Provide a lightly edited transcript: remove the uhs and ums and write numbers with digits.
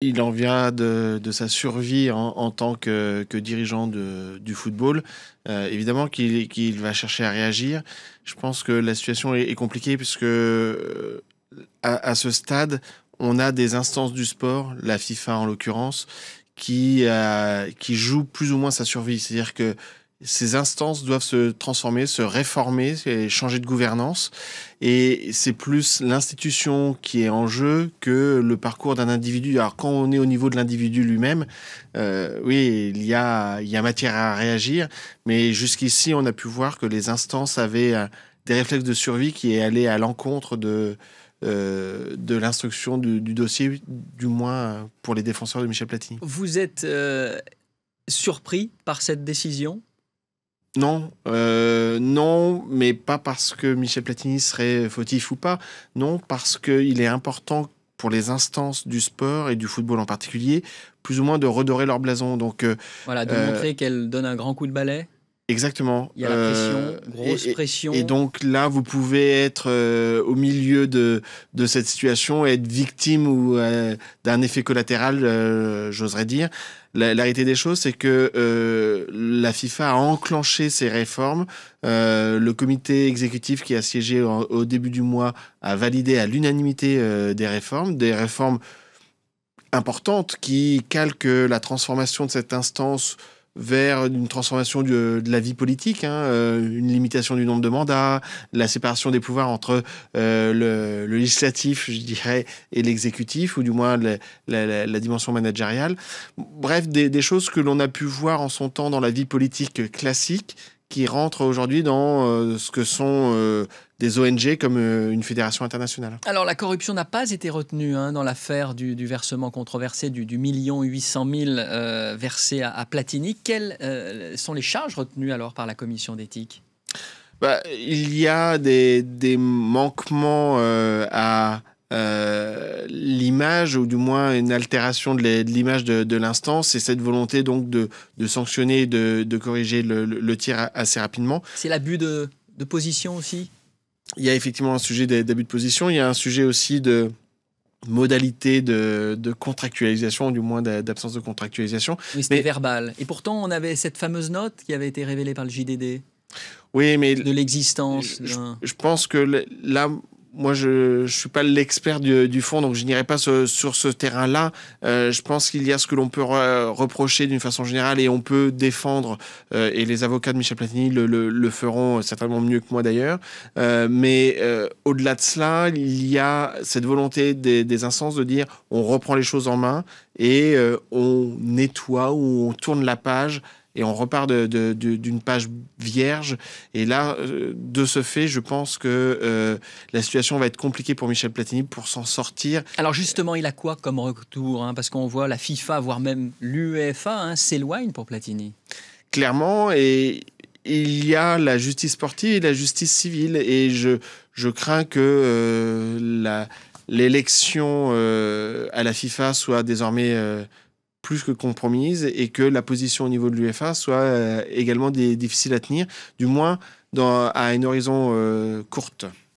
Il en vient de sa survie en tant que dirigeant du football. Évidemment qu'il va chercher à réagir. Je pense que la situation est compliquée puisque à ce stade, on a des instances du sport, la FIFA en l'occurrence, qui joue plus ou moins sa survie. C'est-à-dire que ces instances doivent se transformer, se réformer et changer de gouvernance. Et c'est plus l'institution qui est en jeu que le parcours d'un individu. Alors quand on est au niveau de l'individu lui-même, oui, il y a matière à réagir. Mais jusqu'ici, on a pu voir que les instances avaient des réflexes de survie qui allaient à l'encontre de l'instruction du dossier, du moins pour les défenseurs de Michel Platini. Vous êtes surpris par cette décision? Non, non, mais pas parce que Michel Platini serait fautif ou pas. Non, parce qu'il est important pour les instances du sport et du football en particulier, plus ou moins de redorer leur blason. Donc, Voilà, de montrer qu'elle donne un grand coup de balai? exactement. Il y a la pression, grosse Et pression. donc là, vous pouvez être au milieu de cette situation et être victime ou d'un effet collatéral, j'oserais dire. La réalité des choses, c'est que la FIFA a enclenché ces réformes. Le comité exécutif qui a siégé au début du mois a validé à l'unanimité des réformes importantes qui calquent la transformation de cette instance vers une transformation de la vie politique, une limitation du nombre de mandats, la séparation des pouvoirs entre le législatif, je dirais, et l'exécutif, ou du moins la dimension managériale. Bref, des choses que l'on a pu voir en son temps dans la vie politique classique, qui rentrent aujourd'hui dans ce que sont des ONG comme une fédération internationale. Alors, la corruption n'a pas été retenue dans l'affaire du versement controversé du 1 800 000 versé à Platini. Quelles sont les charges retenues alors par la commission d'éthique? Il y a des manquements à l'image, ou du moins une altération de l'image de l'instance, et cette volonté donc de sanctionner, de corriger le tir assez rapidement. C'est l'abus de position aussi? Il y a effectivement un sujet d'abus de position, il y a un sujet aussi de modalité de contractualisation, du moins d'absence de contractualisation. Oui, c'était verbal. Et pourtant, on avait cette fameuse note qui avait été révélée par le JDD. Oui, mais de l'existence. Je pense que là, moi, je ne suis pas l'expert du fond, donc je n'irai pas sur ce terrain-là. Je pense qu'il y a ce que l'on peut reprocher d'une façon générale, et on peut défendre, et les avocats de Michel Platini le feront certainement mieux que moi d'ailleurs. Mais au-delà de cela, il y a cette volonté des instances de dire on reprend les choses en main et on nettoie, ou on tourne la page, et on repart d'une page vierge. Et là, de ce fait, je pense que la situation va être compliquée pour Michel Platini pour s'en sortir. Alors justement, il a quoi comme retour, parce qu'on voit la FIFA, voire même l'UEFA, s'éloigne pour Platini. Clairement, et il y a la justice sportive et la justice civile. Et je crains que l'élection à la FIFA soit désormais plus que compromise, et que la position au niveau de l'UEFA soit également difficile à tenir, du moins à un horizon courte.